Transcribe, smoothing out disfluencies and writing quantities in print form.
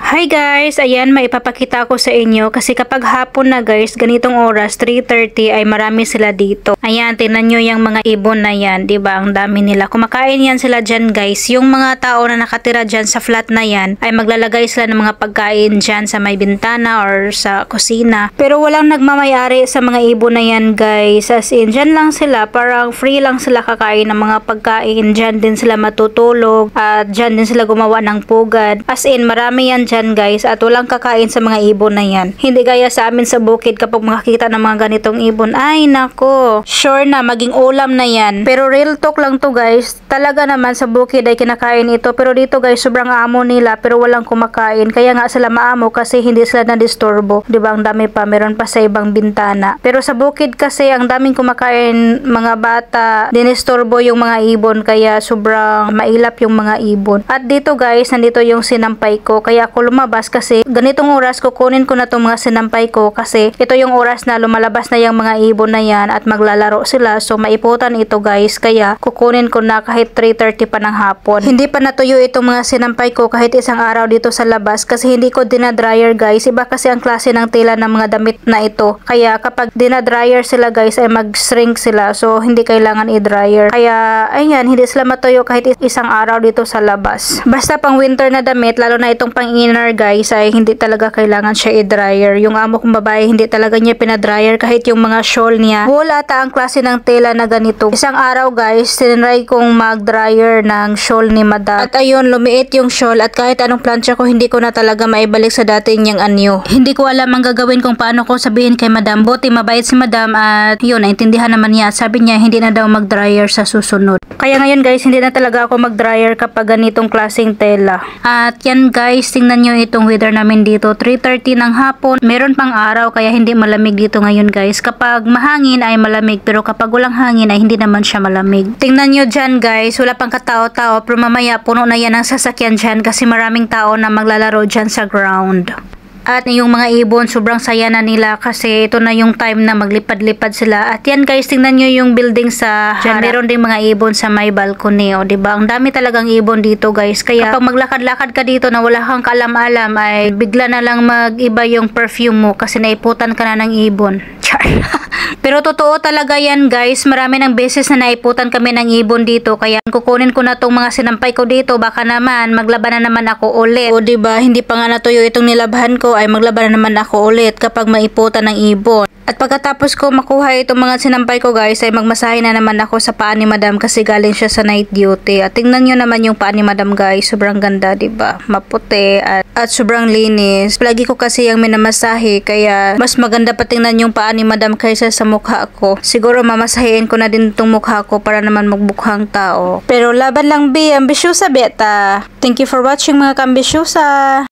Hi guys! Ayan, maipapakita ko sa inyo kasi kapag hapon na guys, ganitong oras, 3:30 ay marami sila dito. Ayan, tingnan nyo yung mga ibon na yan, diba? Ang dami nila. Kumakain yan sila dyan guys. Yung mga tao na nakatira dyan sa flat na yan ay maglalagay sila ng mga pagkain dyan sa may bintana or sa kusina. Pero walang nagmamayari sa mga ibon na yan guys. As in, dyan lang sila. Parang free lang sila kakain ng mga pagkain. Dyan din sila matutulog at dyan din sila gumawa ng pugad. As in, marami yan dyan guys at walang kakain sa mga ibon na yan. Hindi gaya sa amin sa bukid kapag makakita ng mga ganitong ibon. Ay nako, sure na maging ulam na yan. Pero real talk lang to guys. Talaga naman sa bukid ay kinakain ito. Pero dito guys, sobrang amo nila pero walang kumakain. Kaya nga sila maamo kasi hindi sila na-disturbo. Diba ang dami pa, meron pa sa ibang bintana. Pero sa bukid kasi ang daming kumakain mga bata. Dinisturbo yung mga ibon kaya sobrang mailap yung mga ibon. At dito guys, nandito yung sinampay ko. Kaya ako lumabas kasi ganitong oras kukunin ko na itong mga sinampay ko kasi ito yung oras na lumalabas na yung mga ibon na yan at maglalaro sila. So maiputan ito guys kaya kukunin ko na kahit 3:30 pa ng hapon. Hindi pa natuyo itong mga sinampay ko kahit isang araw dito sa labas kasi hindi ko dinadryer guys. Iba kasi ang klase ng tela ng mga damit na ito. Kaya kapag dinadryer sila guys ay mag-shrink sila. So hindi kailangan i-dryer. Kaya ayan, hindi sila matuyo kahit isang araw dito sa labas. Basta pang winter na damit, lalo na itong pang inner guys ay hindi talaga kailangan siya i-dryer. Yung amo kong babae hindi talaga niya pinadryer kahit yung mga shawl niya. Wala ata ang klase ng tela na ganito. Isang araw guys, tinry kong mag-dryer ng shawl ni madam. At ayun, lumiit yung shawl at kahit anong plancha ko hindi ko na talaga maibalik sa dating niyang anyo. Hindi ko alam ang gagawin kung paano ko sabihin kay madam. Buti mabait si madam at yun, naintindihan naman niya. Sabi niya hindi na daw mag-dryer sa susunod. Kaya ngayon guys, hindi na talaga ako mag-dryer kapag ganitong klaseng tela. At yan guys, tingnan nyo itong weather namin dito. 3:30 ng hapon. Meron pang araw kaya hindi malamig dito ngayon guys. Kapag mahangin ay malamig pero kapag walang hangin ay hindi naman siya malamig. Tingnan nyo dyan guys, wala pang katao-tao pero mamaya puno na yan ang sasakyan dyan kasi maraming tao na maglalaro dyan sa ground. At yung mga ibon, sobrang saya na nila kasi ito na yung time na maglipad-lipad sila. At yan guys, tingnan nyo yung building sa harap. Meron din mga ibon sa may balcony. O diba? Ang dami talagang ibon dito guys. Kaya kapag maglakad-lakad ka dito na wala kang kaalam-alam ay bigla na lang mag-iba yung perfume mo kasi naiputan ka na ng ibon. Char. Pero totoo talaga yan guys. Marami ng beses na naiputan kami ng ibon dito. Kaya kukunin ko na tong mga sinampay ko dito. Baka naman maglaban na naman ako ulit. O diba? Hindi pa nga natuyo itong nilabahan ko ay maglaban na naman ako ulit kapag maiputan ng ibon. At pagkatapos ko makuha itong mga sinampay ko guys ay magmasahe na naman ako sa paa ni madam kasi galing siya sa night duty. At tingnan nyo naman yung paa ni madam guys, sobrang ganda diba? Maputi at sobrang linis. Lagi ko kasi yung minamasahe kaya mas maganda pa tingnan yung paa ni madam kaysa sa mukha ko. Siguro mamasahin ko na din itong mukha ko para naman magbukhang tao. Pero laban lang B, ambisyosa beta. Thank you for watching mga kambisyosa.